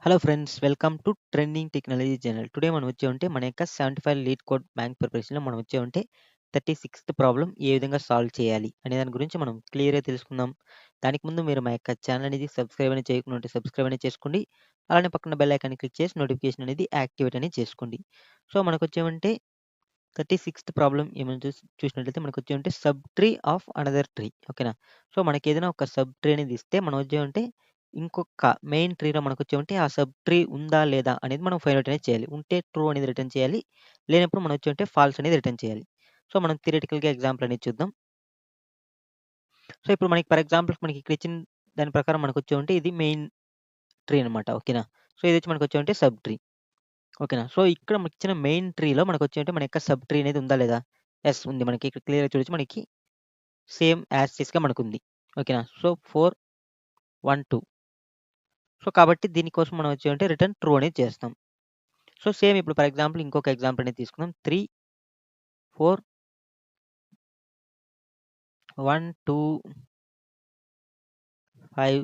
Hello friends, welcome to trending technology channel. Today మనం వచ్చామంటే మన యొక్క 75 లీడ్ కోడ్ బ్యాంక్ ప్రిపరేషన్‌లో మనం వచ్చామంటే 36థ్ ప్రాబ్లమ్ ఏ విధంగా సాల్వ్ చేయాలి అనే దాని గురించి మనం క్లియర్‌గా తెలుసుకుందాం. దానికి ముందు మీరు మా యొక్క ఛానల్ అనేది సబ్స్క్రైబ్ అనేది చేయకుండా ఉంటే సబ్స్క్రైబ్ అనేది చేసుకోండి. అలానే పక్కన బెల్ ఐకాన్ని క్లిక్ చేసి నోటిఫికేషన్ అనేది యాక్టివేట్ అనేది చేసుకోండి. సో మనకొచ్చామంటే 36థ్ ప్రాబ్లమ్ ఏమైనా చూసినట్లయితే మనకొచ్చామంటే sub tree of another tree. ఓకేనా? సో మనకేదైనా ఒక సబ్ ట్రీ అనేది ఇస్తే మనం వచ్చామంటే ఇంకొక మెయిన్ ట్రీలో మనకొచ్చామంటే ఆ సబ్ ట్రీ ఉందా? లేదా? అనేది మనం ఫైండ్ ఔట్ అనేది చేయాలి. ఉంటే ట్రూ అనేది రిటర్న్ చేయాలి. లేనప్పుడు మనం వచ్చామంటే ఫాల్స్ అనేది రిటర్న్ చేయాలి. సో మనం థియరిటికల్‌గా ఎగ్జాంపుల్ అనేది చూద్దాం. సో ఇప్పుడు మనకి ఫర్ ఎగ్జాంపుల్ మనకి ఇక్కడ ఇచ్చిన దాని ప్రకారం మనకొచ్చామంటే ఇది మెయిన్ ట్రీ అనమాట. ఓకేనా? సో ఇదొచ్చి మనకొచ్చామంటే సబ్ ట్రీ. ఓకేనా? సో ఇక్కడ మనకిచ్చిన మెయిన్ ట్రీలో మనకొచ్చామంటే మన యొక్క సబ్ ట్రీ అనేది ఉందా? లేదా? యెస్ ఉంది. మనకి ఇక్కడ క్లియర్‌గా చూడొచ్చు. మనకి సేమ్ యాజ్ టీజ్‌గా మనకుంది. ఓకేనా? సో 4, 1, 2. సో కాబట్టి దీనికోసం మనం వచ్చామంటే రిటర్న్ ట్రూ అనేది చేస్తాం. సో సేమ్ ఇప్పుడు ఫర్ ఎగ్జాంపుల్ ఇంకొక ఎగ్జాంపుల్ అనేది తీసుకుందాం. 3, 4, 1, 2, 5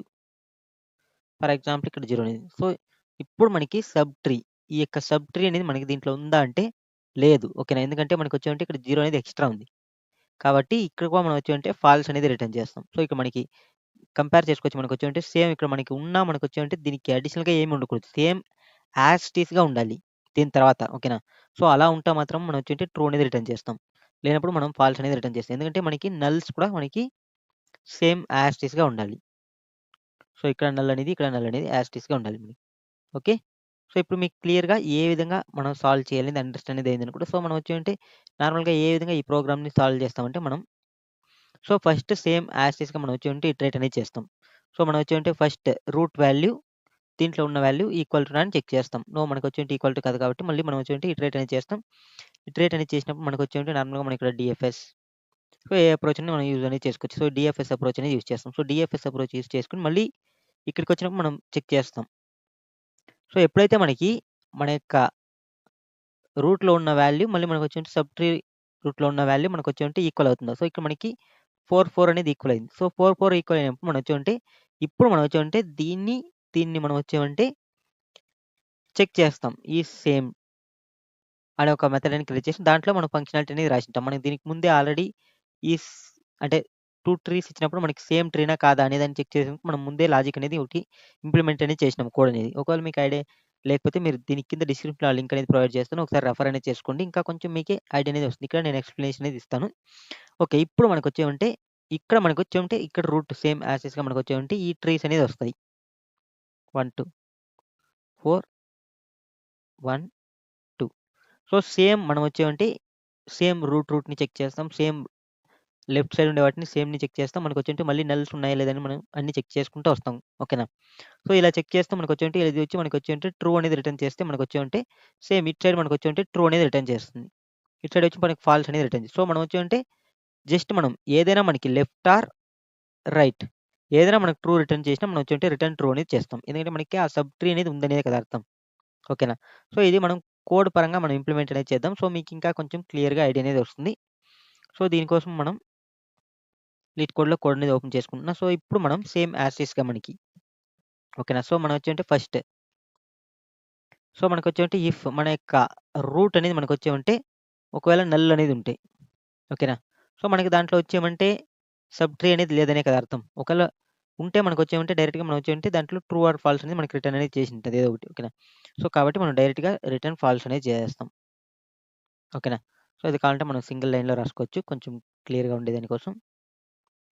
ఫర్ ఎగ్జాంపుల్ ఇక్కడ 0 అనేది. సో ఇప్పుడు మనకి సబ్ ట్రీ ఈ యొక్క సబ్ ట్రీ అనేది మనకి దీంట్లో ఉందా అంటే లేదు. ఓకేనా? ఎందుకంటే మనకొచ్చామంటే ఇక్కడ 0 అనేది ఎక్స్‌ట్రా ఉంది. కాబట్టి ఇక్కడ కూడా మనం వచ్చామంటే ఫాల్స్ అనేది రిటర్న్ చేస్తాం. సో ఇక్కడ మనకి కంపేర్ చేసుకోవచ్చు. మనకొచ్చామంటే సేమ్ ఇక్కడ మనకి ఉన్నా మనకొచ్చామంటే దీనికి అడిషనల్‌గా ఏమి ఉండకూడదు. సేమ్ యాజ్ టీజ్‌గా ఉండాలి. దీని తర్వాత ఓకేనా? సో అలా ఉంటే మాత్రం మనం వచ్చేంటి ట్రూ అనేది రిటర్న్ చేస్తాం. లేనప్పుడు మనం ఫాల్స్ అనేది రిటర్న్ చేస్తాం. ఎందుకంటే మనకి నల్స్ కూడా మనకి సేమ్ యాజ్ టీజ్‌గా ఉండాలి. సో ఇక్కడ నల్ అనేది, ఇక్కడ నల్ అనేది యాజ్ టీజ్‌గా ఉండాలి మనకి. ఓకే. సో ఇప్పుడు మీకు క్లియర్‌గా ఏ విధంగా మనం సాల్వ్ చేయాలి అనేది అండర్‌స్టాండ్ అనేది అయిందనుకుంటా. సో మనం వచ్చేంటి నార్మల్‌గా ఏ విధంగా ఈ ప్రోగ్రామ్‌ని సాల్వ్ చేస్తామంటే మనం సో ఫస్ట్ సేమ్ యాజ్ టీజ్‌గా మనం వచ్చేంటి ఇటరేట్ అనేది చేస్తాం. సో మనం వచ్చేంటి ఫస్ట్ రూట్ వాల్యూ దీంట్లో ఉన్న వాల్యూ ఈక్వల్ టు అని చెక్ చేస్తాం. నో మనకొచ్చేంటి ఈక్వల్ టు కాదు కాబట్టి మళ్ళీ మనం వచ్చేంటి ఇటరేట్ అనేది చేస్తాం. ఇటరేట్ అనేది చేసినప్పుడు మనకొచ్చేంటి నార్మల్‌గా మనం ఇక్కడ డీఎఫ్ఎస్ సో ఏ అప్రోచ్ అని మనం యూజ్ అనేది చేసుకోవచ్చు. సో డీఎఫ్ఎస్ అప్రోచ్ అనేది యూజ్ చేస్తాం. సో డీఎఫ్ఎస్ అప్రోచ్ యూజ్ చేసుకొని మళ్ళీ ఇక్కడికొచ్చినప్పుడు మనం చెక్ చేస్తాం. సో ఎప్పుడైతే మనకి మన యొక్క రూట్‌లో ఉన్న వాల్యూ మళ్ళీ మనకొచ్చేంటి సబ్ ట్రీ రూట్‌లో ఉన్న వాల్యూ మనకొచ్చేంటి ఈక్వల్ అవుతుందో. సో ఇక్కడ మనకి 4, 4 అనేది ఈక్వల్ అయింది. సో 4, 4 ఈక్వల్ అయినప్పుడు మనం వచ్చేమంటే ఇప్పుడు మనం వచ్చేమంటే దీన్ని మనం వచ్చేమంటే చెక్ చేస్తాం. ఈ సేమ్ అనే ఒక మెథడ్ అని క్రియేట్ చేసి దాంట్లో మనం ఫంక్షనాలిటీ అనేది రాసుంటాం. మనకి దీనికి ముందే ఆల్రెడీ ఈ స్ అంటే 2 ట్రీస్ ఇచ్చినప్పుడు మనకి సేమ్ ట్రీనా కాదా అనేదాన్ని చెక్ చేసేందుకు మనం ముందే లాజిక్ అనేది ఒకటి ఇంప్లిమెంట్ అనేది చేసినాం కోడ్ అనేది. ఒకవేళ మీకు ఐడియా లేకపోతే మీరు దీని కింద డిస్క్రిప్షన్‌లో ఆ లింక్ అనేది ప్రొవైడ్ చేస్తాను. ఒకసారి రెఫర్ అనేది చేసుకోండి. ఇంకా కొంచెం మీకే ఐడియా అనేది వస్తుంది. ఇక్కడ నేను ఎక్స్‌ప్లనేషన్ అనేది ఇస్తాను. ఓకే. ఇప్పుడు మనకొచ్చేమంటే ఇక్కడ మనకొచ్చేమంటే ఇక్కడ రూట్ సేమ్ యాజ్ టీజ్‌గా మనకొచ్చేమంటే ఈ ట్రీస్ అనేది వస్తాయి. 1, 2, 4, 1, 2. సో సేమ్ మనం వచ్చేమంటే సేమ్ రూట్‌ని చెక్ చేస్తాం. సేమ్ లెఫ్ట్ సైడ్ ఉండే వాటిని సేమ్‌ని చెక్ చేస్తాం. మనకొచ్చేంటి మళ్ళీ నల్స్ ఉన్నాయా లేదని మనం అన్నీ చెక్ చేసుకుంటూ వస్తాం. ఓకేనా? సో ఇలా చెక్ చేస్తే మనకొచ్చేంటి ఇది వచ్చి మనకొచ్చేంటి ట్రూ అనేది రిటర్న్ చేస్తే మనకొచ్చేమంటే సేమ్ ఇటు సైడ్ మనకొచ్చేంటి ట్రూ అనేది రిటర్న్ చేస్తుంది. ఇటు సైడ్ వచ్చి మనకి ఫాల్స్ అనేది రిటర్న్ చేస్తుంది. సో మనం వచ్చేమంటే జస్ట్ మనం ఏదైనా మనకి లెఫ్ట్ ఆర్ రైట్ ఏదైనా మనకు ట్రూ రిటర్న్ చేసినా మనం వచ్చేంటి రిటర్న్ ట్రూ అనేది చేస్తాం. ఎందుకంటే మనకి ఆ సబ్ ట్రీ అనేది ఉందనేదే కదా అర్థం. ఓకేనా? సో ఇది మనం కోడ్ పరంగా మనం ఇంప్లిమెంట్ అనేది చేద్దాం. సో మీకు ఇంకా కొంచెం క్లియర్‌గా ఐడియా అనేది వస్తుంది. సో దీనికోసం మనం లీడ్ కోడ్‌లో కోడ్ అనేది ఓపెన్ చేసుకుంటున్నా. సో ఇప్పుడు మనం సేమ్ యాజ్ టీజ్‌గా మనకి ఓకేనా? సో మనం వచ్చేమంటే ఫస్ట్ సో మనకొచ్చేమంటే ఇఫ్ మన యొక్క రూట్ అనేది మనకొచ్చేమంటే ఒకవేళ నల్ అనేది ఉంటే ఓకేనా? సో మనకి దాంట్లో వచ్చేమంటే సబ్ ట్రీ అనేది లేదనే కదా అర్థం. ఒకవేళ ఉంటే మనకొచ్చేమంటే డైరెక్ట్‌గా మనం వచ్చేమంటే దాంట్లో ట్రూ ఆర్ ఫాల్స్ అనేది మనకి రిటర్న్ అనేది చేసి ఉంటది ఏదో ఒకటి. ఓకేనా? సో కాబట్టి మనం డైరెక్ట్‌గా రిటర్న్ ఫాల్స్ అనేది చేసేస్తాం. ఓకేనా? సో ఇది కావాలంటే మనం సింగిల్ లైన్‌లో రాసుకోవచ్చు. కొంచెం క్లియర్‌గా ఉండేదాని కోసం.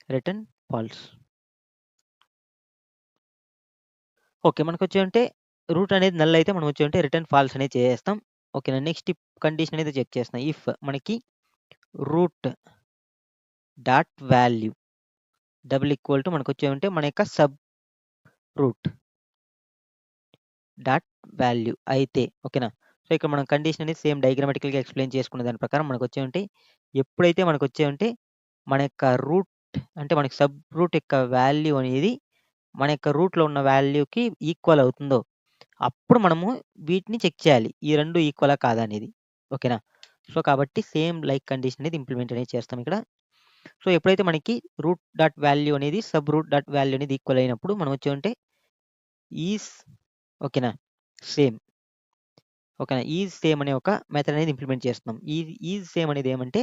Return false. ఓకే. మనకొచ్చేమంటే రూట్ అనేది నల్ అయితే మనం వచ్చేమంటే రిటర్న్ ఫాల్స్ అనేది చేసేస్తాం. ఓకేనా? నెక్స్ట్ కండిషన్ అయితే చెక్ చేస్తున్నాం. ఇఫ్ మనకి root dot value double equal to మనకొచ్చేమంటే మన యొక్క సబ్ రూట్ డాట్ వాల్యూ అయితే ఓకేనా? సో ఇక్కడ మనం కండిషన్ అనేది సేమ్ డయాగ్రామాటికల్‌గా ఎక్స్‌ప్లెయిన్ చేసుకున్న దాని ప్రకారం మనకొచ్చేమంటే ఎప్పుడైతే మనకొచ్చేమంటే మన యొక్క రూట్ అంటే మనకి సబ్ రూట్ యొక్క వాల్యూ అనేది మన యొక్క రూట్‌లో ఉన్న వాల్యూకి ఈక్వల్ అవుతుందో అప్పుడు మనము వీటిని చెక్ చేయాలి. ఈ 2 ఈక్వలా కాదా అనేది. ఓకేనా? సో కాబట్టి సేమ్ లైక్ కండిషన్ అనేది ఇంప్లిమెంట్ అనేది చేస్తాం ఇక్కడ. సో ఎప్పుడైతే మనకి రూట్ డాట్ వాల్యూ అనేది సబ్ రూట్ డాట్ వాల్యూ అనేది ఈక్వల్ అయినప్పుడు మనం వచ్చేమంటే ఈస్ ఓకేనా? సేమ్. ఓకేనా? ఈజ్ సేమ్ అనే ఒక మెథడ్ అనేది ఇంప్లిమెంట్ చేస్తున్నాం. ఈజ్ సేమ్ అనేది ఏమంటే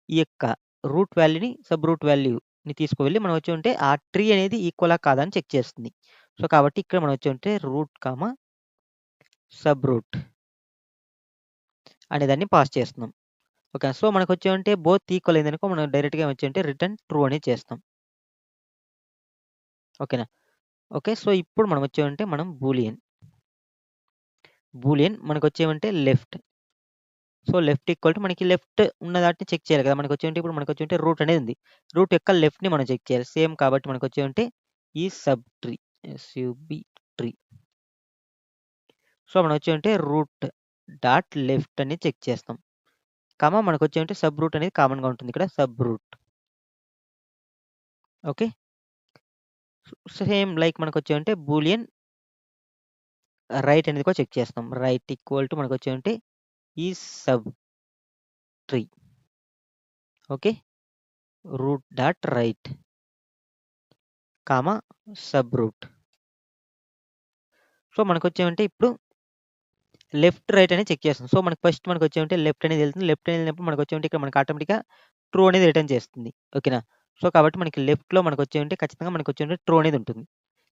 ఈ యొక్క రూట్ వాల్యూని, సబ్ రూట్ వాల్యూని తీసుకువెళ్ళి మనం వచ్చి ఉంటే ఆ ట్రీ అనేది ఈక్వలా కాదా అని చెక్ చేస్తుంది. సో, కాబట్టి ఇక్కడ మనం వచ్చి ఉంటే రూట్, సబ్ రూట్ అనేదాన్ని పాస్ చేస్తున్నాం. ఓకే. సో, మనకొచ్చి ఉంటే బోత్ ఈక్వల్ అయిందనుకో మనం డైరెక్ట్‌గా వచ్చి ఉంటే రిటర్న్ ట్రూ అనేది చేస్తాం. ఓకేనా? ఓకే. సో, ఇప్పుడు మనం వచ్చి ఉంటే మనం బూలియన్ మనకొచ్చేమంటే left. So, left equal to మనకి లెఫ్ట్ ఉన్న దాన్ని చెక్ చేయాలి కదా! మనకొచ్చేంటి ఇప్పుడు మనకొచ్చేంటి రూట్ అనేది ఉంది. రూట్ యొక్క లెఫ్ట్‌ని మనం చెక్ చేయాలి. సేమ్ కాబట్టి మనకొచ్చి ఉంటే ఈ sub tree, S U B tree. So, మనం వచ్చి ఉంటే రూట్ డాట్ లెఫ్ట్ అని చెక్ చేస్తాం. మనకొచ్చి ఉంటే సబ్ రూట్ అనేది కామన్‌గా ఉంటుంది ఇక్కడ sub root. Okay. Same like మనకొచ్చి ఉంటే బూలియన్ రైట్ అనేది కూడా చెక్ చేస్తాం. రైట్ ఈక్వల్ టు మనకొచ్చి ఉంటే ఈ sub tree. Okay. Root dot right, sub root. So, మనకొచ్చేమంటే ఇప్పుడు లెఫ్ట్, రైట్ అనేది చెక్ చేస్తాం. సో, మనకు ఫస్ట్ మనకొచ్చేమంటే లెఫ్ట్ అనేది వెళ్తుంది. లెఫ్ట్ అనేది వెళ్ళినప్పుడు మనకొచ్చేమంటే ఇక్కడ మనకు ఆటోమేటిక్‌గా ట్రూ అనేది రిటర్న్ చేస్తుంది. ఓకేనా? సో, కాబట్టి మనకి లెఫ్ట్‌లో మనకొచ్చేమంటే ఖచ్చితంగా మనకొచ్చేమంటే ట్రూ అనేది ఉంటుంది.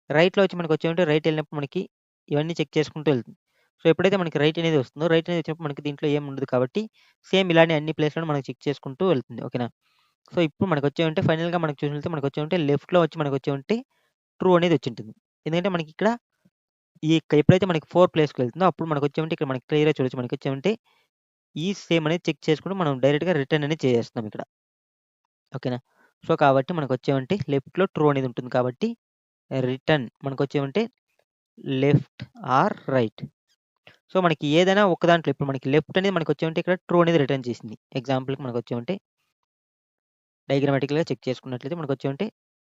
రైట్‌లో వచ్చి మనకొచ్చేమంటే రైట్ వెళ్ళినప్పుడు మనకి ఇవన్నీ చెక్ చేసుకుంటూ వెళ్తుంది. సో, ఎప్పుడైతే మనకి రైట్ అనేది వస్తుందో, రైట్ అనేది వచ్చినప్పుడు మనకి దీంట్లో ఏమి ఉండదు కాబట్టి సేమ్ ఇలానే అన్ని ప్లేస్‌లో మనం చెక్ చేసుకుంటూ వెళ్తుంది. ఓకేనా? సో, ఇప్పుడు మనకొచ్చేమంటే ఫైనల్‌గా మనకు చూసినట్లయితే మనకొచ్చేమంటే లెఫ్ట్‌లో వచ్చి మనకొచ్చేమంటే ట్రూ అనేది వచ్చుంటుంది. ఎందుకంటే మనకిక్కడ ఎప్పుడైతే మనకి 4 ప్లేస్‌కి వెళ్తుందో అప్పుడు మనకొచ్చేమంటే ఇక్కడ మనకి క్లియర్‌గా చూడొచ్చు. మనకొచ్చేమంటే ఈ సేమ్ అనేది చెక్ చేసుకుంటూ మనం డైరెక్ట్‌గా రిటర్న్ అనేది చేసేస్తున్నాం ఇక్కడ. ఓకేనా? సో, కాబట్టి మనకొచ్చేమంటే లెఫ్ట్‌లో ట్రూ అనేది ఉంటుంది కాబట్టి రిటర్న్ మనకొచ్చేమంటే లెఫ్ట్ ఆర్ రైట్. సో, మనకి ఏదైనా ఒక దాంట్లో ఇప్పుడు మనకి లెఫ్ట్ అనేది మనకొచ్చేమంటే ఇక్కడ ట్రూ అనేది రిటర్న్ చేసింది. ఎగ్జాంపుల్‌కి మనకొచ్చేమంటే డయాగ్రమాటికల్‌గా చెక్ చేసుకున్నట్లయితే మనకొచ్చేమంటే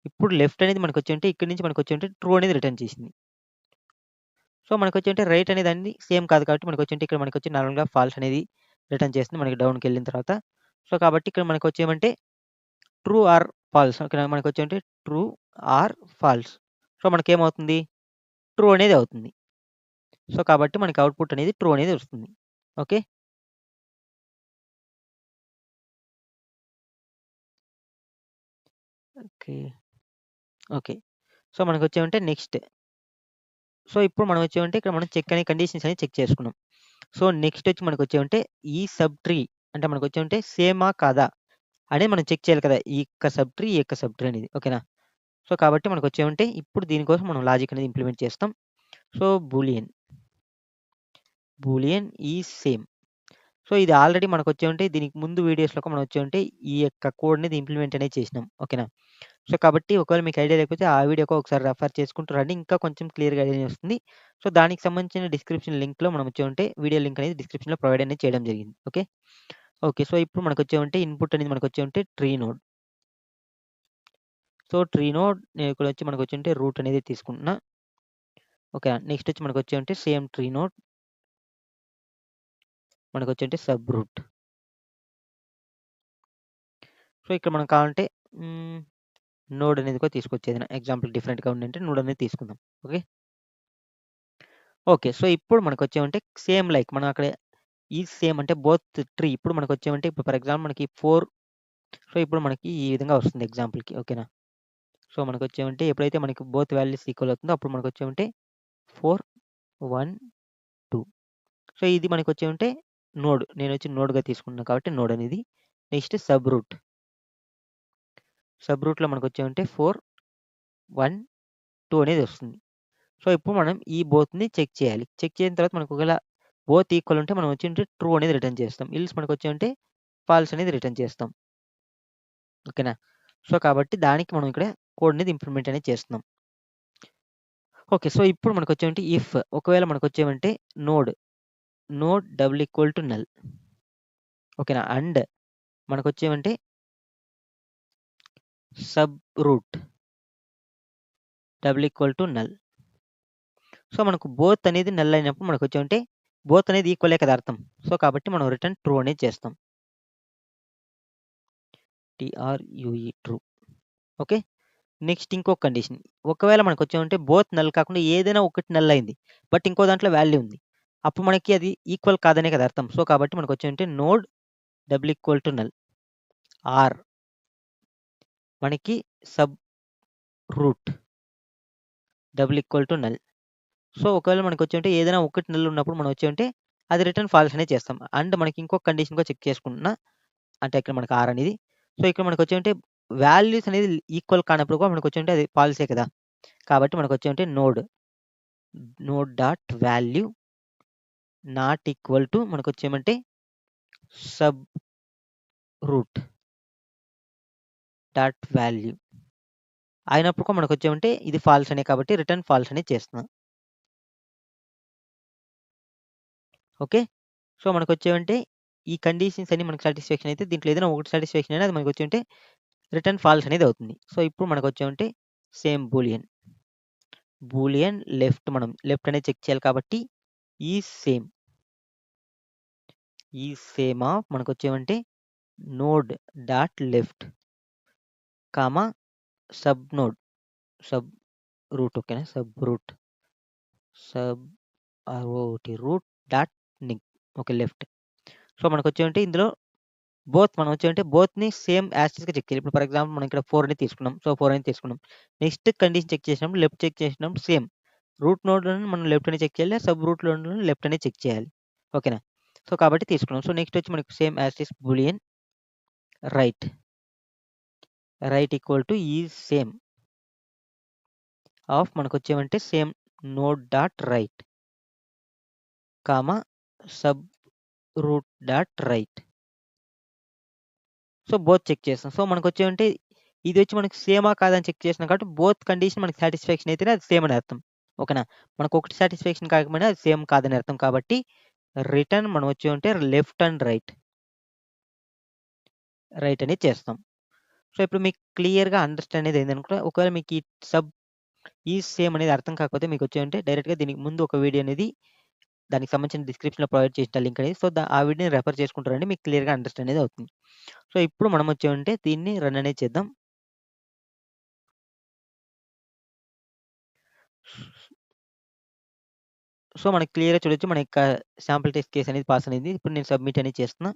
ఇప్పుడు లెఫ్ట్ అనేది మనకొచ్చేమంటే ఇక్కడి నుంచి మనకొచ్చేమంటే ట్రూ అనేది రిటర్న్ చేసింది. సో, మనకొచ్చేంటే రైట్ అనేదాన్ని సేమ్ కాదు కాబట్టి మనకొచ్చేంటే ఇక్కడ మనకొచ్చి నార్మల్‌గా ఫాల్స్ అనేది రిటర్న్ చేస్తుంది మనకి డౌన్‌కెళ్ళిన తర్వాత. సో, కాబట్టి ఇక్కడ మనకొచ్చేమంటే ట్రూ ఆర్ ఫాల్స్. ఇక్కడ మనకొచ్చేంటే ట్రూ ఆర్ ఫాల్స్. సో, మనకేమవుతుంది? ట్రూ అనేది అవుతుంది. సో, కాబట్టి మనకి అవుట్‌పుట్ అనేది ట్రూ అనేది వస్తుంది. ఓకే. ఓకే. ఓకే. సో, మనకొచ్చేమంటే నెక్స్ట్. సో, ఇప్పుడు మనం వచ్చేమంటే ఇక్కడ మనం చెక్ అనే కండిషన్స్ అనేవి చెక్ చేసుకున్నాం. సో, నెక్స్ట్ వచ్చి మనకొచ్చేమంటే ఈ సబ్ ట్రీ అంటే మనకొచ్చేమంటే సేమా కాదా? అనేది మనం చెక్ చేయాలి కదా! ఈ యొక్క సబ్ ట్రీ, ఈ యొక్క సబ్ ట్రీ అనేది. ఓకేనా? సో, కాబట్టి మనకొచ్చేమంటే ఇప్పుడు దీనికోసం మనం లాజిక్ అనేది ఇంప్లిమెంట్ చేస్తాం. So, Boolean is same. So, ఇది ఆల్రెడీ మనకొచ్చేమంటే దీనికి ముందు వీడియోస్‌లో కూడా మనం వచ్చేమంటే ఈ యొక్క కోడ్ అనేది ఇంప్లిమెంట్ అనేది చేసినాం. ఓకేనా? సో, కాబట్టి ఒకవేళ మీకు ఐడియా లేకపోతే ఆ వీడియోకి ఒకసారి రెఫర్ చేసుకుంటూ రండి. ఇంకా కొంచెం క్లియర్‌గా ఐడియా వస్తుంది. సో, దానికి సంబంధించిన డిస్క్రిప్షన్ లింక్‌లో మనం వచ్చేమంటే వీడియో లింక్ అనేది డిస్క్రిప్షన్‌లో ప్రొవైడ్ అనేది చేయడం జరిగింది. ఓకే. ఓకే. సో, ఇప్పుడు మనకొచ్చేమంటే ఇన్‌పుట్ అనేది మనకొచ్చేమంటే tree node. So, tree node నేను ఇక్కడొచ్చి మనకొచ్చేంటే రూట్ అనేది తీసుకుంటున్నా. ఓకే. నెక్స్ట్ వచ్చి మనకొచ్చేమంటే సేమ్ ట్రీ నోడ్. మనకొచ్చేంటే సబ్ రూట్. సో, ఇక్కడ మనకు కావాలంటే హ్మ్, నోడ్ అనేది కూడా తీసుకోవచ్చు. ఏదైనా ఎగ్జాంపుల్ డిఫరెంట్‌గా ఉందంటే నోడ్ అనేది తీసుకుందాం. ఓకే. ఓకే. సో, ఇప్పుడు మనకొచ్చేమంటే సేమ్ లైక్ మనం అక్కడ ఈజ్ సేమ్ అంటే బోత్ ట్రీ ఇప్పుడు మనకొచ్చేమంటే ఇప్పుడు ఫర్ ఎగ్జాంపుల్ మనకి 4 సో, ఇప్పుడు మనకి ఈ విధంగా వస్తుంది ఎగ్జాంపుల్‌కి. ఓకేనా? సో, మనకొచ్చేమంటే ఎప్పుడైతే మనకి బోత్ వాల్యూస్ ఈక్వల్ అవుతుందో అప్పుడు మనకొచ్చేమంటే 4, 1, 2. సో, ఇది మనకొచ్చేమంటే నోడ్. నేనొచ్చి నోడ్‌గా తీసుకుంటున్నాను కాబట్టి నోడ్ అనేది. Next sub route. సబ్ రూట్‌లో మనకొచ్చేమంటే 4, 1, 2 అనేది వస్తుంది. సో, ఇప్పుడు మనం ఈ బోత్‌ని చెక్ చేయాలి. చెక్ చేసిన తర్వాత మనకు ఒకవేళ బోత్ ఈక్వల్ ఉంటే మనం వచ్చి ట్రూ అనేది రిటర్న్ చేస్తాం. ఎల్స్ మనకొచ్చేమంటే ఫాల్స్ అనేది రిటర్న్ చేస్తాం. ఓకేనా? సో, కాబట్టి దానికి మనం ఇక్కడ కోడ్ అనేది ఇంప్లిమెంట్ అనేది చేస్తున్నాం. ఓకే. సో, ఇప్పుడు మనకొచ్చేమంటే ఇఫ్ ఒకవేళ మనకొచ్చేమంటే node, double equal to null. ఓకేనా? అండ్ మనకొచ్చేమంటే sub root double equal to null. So, మనకు బోత్ అనేది నల్ అయినప్పుడు మనకొచ్చేమంటే బోత్ అనేది ఈక్వలే కదా అర్థం. సో, కాబట్టి మనం రిటర్న్ ట్రూ అనేది చేస్తాం. ట్రూ. ఓకే. నెక్స్ట్ ఇంకొక కండిషన్. ఒకవేళ మనకొచ్చేమంటే బోత్ నల్ కాకుండా ఏదైనా ఒకటి నల్ అయింది. బట్ ఇంకో దాంట్లో వాల్యూ ఉంది. అప్పుడు మనకి అది ఈక్వల్ కాదనే కదా అర్థం. సో, కాబట్టి మనకొచ్చేమంటే node double equal to null or మనకి sub root double equal to null. So, ఒకవేళ మనకొచ్చేమంటే ఏదైనా ఒకటి నల్ ఉన్నప్పుడు మనం వచ్చేమంటే అది రిటర్న్ ఫాల్స్ అనేది చేస్తాం. అండ్ మనకి ఇంకొక కండిషన్ కూడా చెక్ చేసుకుంటున్నా. అంటే ఇక్కడ మనకు ఆర్ అనేది. సో, ఇక్కడ మనకొచ్చేమంటే వాల్యూస్ అనేది ఈక్వల్ కానప్పుడు కూడా మనకొచ్చేమంటే అది ఫాల్సే కదా! కాబట్టి మనకొచ్చేమంటే node dot value not equal to మనకొచ్చేమంటే సబ్ రూట్ డాట్ వాల్యూ అయినప్పుడు కూడా మనకొచ్చేమంటే ఇది ఫాల్స్ అనే కాబట్టి రిటర్న్ ఫాల్స్ అనేది చేస్తున్నాం. ఓకే. సో, మనకొచ్చేమంటే ఈ కండిషన్స్ అన్ని మనకు సాటిస్ఫాక్షన్ అయితే దీంట్లో ఏదైనా ఒకటి సాటిస్ఫాక్షన్ అయినా అది మనకొచ్చేమంటే రిటర్న్ ఫాల్స్ అనేది అవుతుంది. సో, ఇప్పుడు మనకొచ్చేమంటే సేమ్ బూలియన్ లెఫ్ట్ మనం లెఫ్ట్ అనేది చెక్ చేయాలి కాబట్టి ఈజ్ సేమ్ ఆఫ్ మనకొచ్చేమంటే node dot left comma sub root ఓకేనా? రూట్ డాట్ నిక్ ఓకే లెఫ్ట్. సో, మనకొచ్చేమంటే ఇందులో మనం వచ్చేమంటే బోత్‌ని సేమ్ యాజ్ టీజ్‌గా చెక్ చేయాలి. ఇప్పుడు ఫర్ ఎగ్జాంపుల్ మనం ఇక్కడ 4 అనేది తీసుకున్నాం. సో, 4 అనేది తీసుకున్నాం. నెక్స్ట్ కండిషన్ చెక్ చేసినప్పుడు లెఫ్ట్ చెక్ చేసినప్పుడు సేమ్. రూట్ నోడ్‌లోనే మనం లెఫ్ట్ అని చెక్ చేయాలి. సబ్ రూట్‌లోను లెఫ్ట్ అని చెక్ చేయాలి. ఓకేనా? సో, కాబట్టి తీసుకున్నాం. సో, నెక్స్ట్ వచ్చి మనకి సేమ్ యాజ్ టీజ్ boolean right equal to is same of మనకొచ్చేమంటే same node dot right comma sub root dot right. So, both check చేస్తాం. సో, మనకొచ్చేమంటే ఇది వచ్చి మనకి సేమా కాదా అని చెక్ చేసినాం కాబట్టి బోత్ కండిషన్ మనకి సాటిస్ఫాక్షన్ అయితేనే అది సేమ్ అని అర్థం. ఓకేనా? మనకు ఒకటి సాటిస్ఫాక్షన్ కాకపోయినా అది సేమ్ కాదని అర్థం కాబట్టి రిటర్న్ మనం వచ్చేమంటే లెఫ్ట్ అండ్ రైట్ అనేది చేస్తాం. సో, ఇప్పుడు మీకు క్లియర్‌గా అండర్‌స్టాండ్ అనేది అయిందనుకుంటా. ఒకవేళ మీకు ఈ సేమ్ అనేది అర్థం కాకపోతే మీకు వచ్చేమంటే డైరెక్ట్‌గా దీనికి ముందు ఒక వీడియో అనేది దానికి సంబంధించిన డిస్క్రిప్షన్‌లో ప్రొవైడ్ చేసిన లింక్ అనేది. సో, ఆ వీడియోని రెఫర్ చేసుకుంటారండి మీకు క్లియర్‌గా అండర్‌స్టాండ్ అనేది అవుతుంది. సో, ఇప్పుడు మనం వచ్చేమంటే దీన్ని రన్ అనేది చేద్దాం. సో, మనకి క్లియర్‌గా చూడొచ్చు మన యొక్క శాంపుల్ టెస్ట్ కేస్ అనేది పాస్ అనేది. ఇప్పుడు నేను సబ్మిట్ అనేది చేస్తున్నా.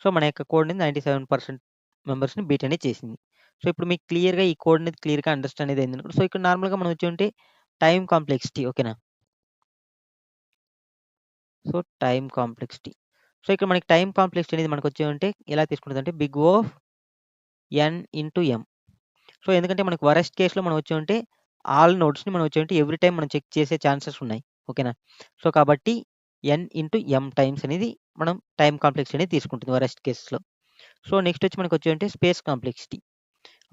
సో, మన యొక్క కోడ్ అనేది 97% మెంబర్స్‌ని బీట్ అనేది చేసింది. సో, ఇప్పుడు మీకు క్లియర్‌గా ఈ కోడ్ అనేది క్లియర్‌గా అండర్‌స్టాండ్ అనేది అయిందనుకోండి. సో, ఇక్కడ నార్మల్‌గా మనం వచ్చుంటే టైమ్ కాంప్లెక్సిటీ ఓకేనా? So, time complexity. సో, ఇక్కడ మనకి టైమ్ కాంప్లెక్సిటీ అనేది మనకొచ్చేమంటే ఎలా తీసుకుంటదంటే బిగ్ ఓ ఎన్ ఇంటూ ఎం. సో, ఎందుకంటే మనకు వరస్ట్ కేస్‌లో మనం వచ్చుంటే ఆల్ నోడ్స్‌ని మనం వచ్చుంటే ఎవ్రీ టైమ్ మనం చెక్ చేసే ఛాన్సెస్ ఉన్నాయి. ఓకేనా? సో, కాబట్టి ఎన్ ఇంటూ ఎం టైమ్స్ అనేది మనం టైమ్ కాంప్లెక్సిటీ అనేది తీసుకుంటుంది వరస్ట్ కేసెస్‌లో. సో, నెక్స్ట్ వచ్చి మనకొచ్చేంటే స్పేస్ కాంప్లెక్సిటీ.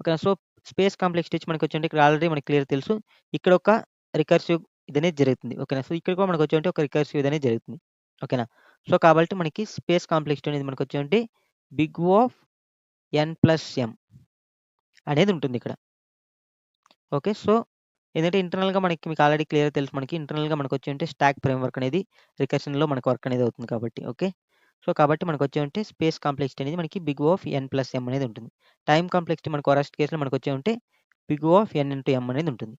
ఓకేనా? సో, స్పేస్ కాంప్లెక్సిటీ వచ్చి మనకొచ్చేంటే ఇక్కడ ఆల్రెడీ మనకు క్లియర్ తెలుసు. ఇక్కడ ఒక రికర్సివ్ ఇదనేది జరుగుతుంది. ఓకేనా? సో, ఇక్కడ కూడా మనకొచ్చేంటే ఒక రికర్సివ్ ఇదనేది జరుగుతుంది. ఓకేనా? సో, కాబట్టి మనకి స్పేస్ కాంప్లెక్సిటీ అనేది మనకొచ్చేంటే big O of N plus M అనేది ఉంటుందిక్కడ. ఓకే. సో, ఏందంటే ఇంటర్నల్‌గా మీకు ఆల్రెడీ క్లియర్‌గా తెలుసు మనకి. ఇంటర్నల్‌గా మనకొచ్చేంటే స్టాక్ ఫ్రేమ్‌వర్క్ అనేది రికర్షన్‌లో మనకు వర్క్ అనేది అవుతుంది కాబట్టి. ఓకే. సో, కాబట్టి మనకొచ్చేంటే స్పేస్ కాంప్లెక్సిటీ అనేది మనకి big O of N plus M అనేది ఉంటుంది. టైమ్ కాంప్లెక్సిటీ మనకు వరస్ట్ కేస్‌లో మనకొచ్చేంటే big O of N into M అనేది ఉంటుంది.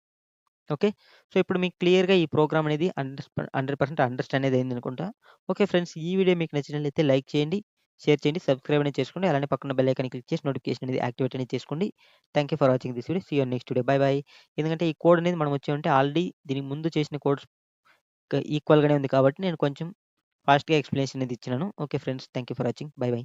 ఓకే. సో, ఇప్పుడు మీకు క్లియర్‌గా ఈ ప్రోగ్రామ్ అనేది 100% అండర్‌స్టాండ్ అనేది అయిందనుకుంటా. ఓకే ఫ్రెండ్స్, ఈ వీడియో మీకు నచ్చినట్లయితే లైక్ చేయండి, షేర్ చేయండి, సబ్స్క్రైబ్ అనేది చేసుకోండి. అలానే పక్కన బెల్ ఐకాన్ క్లిక్ చేసి నోటిఫికేషన్ అనేది యాక్టివేట్ అనేది చేసుకోండి. Thank you for watching this video. See you on next video. Bye bye. ఎందుకంటే ఈ కోడ్ అనేది మనం వచ్చామంటే ఆల్రెడీ దీనికి ముందు చేసిన కోడ్స్ ఈక్వల్‌గానే ఉంది కాబట్టి నేను కొంచెం ఫాస్ట్‌గా ఎక్స్‌ప్లనేషన్ అనేది ఇచ్చినాను. Okay friends, thank you for watching. Bye by.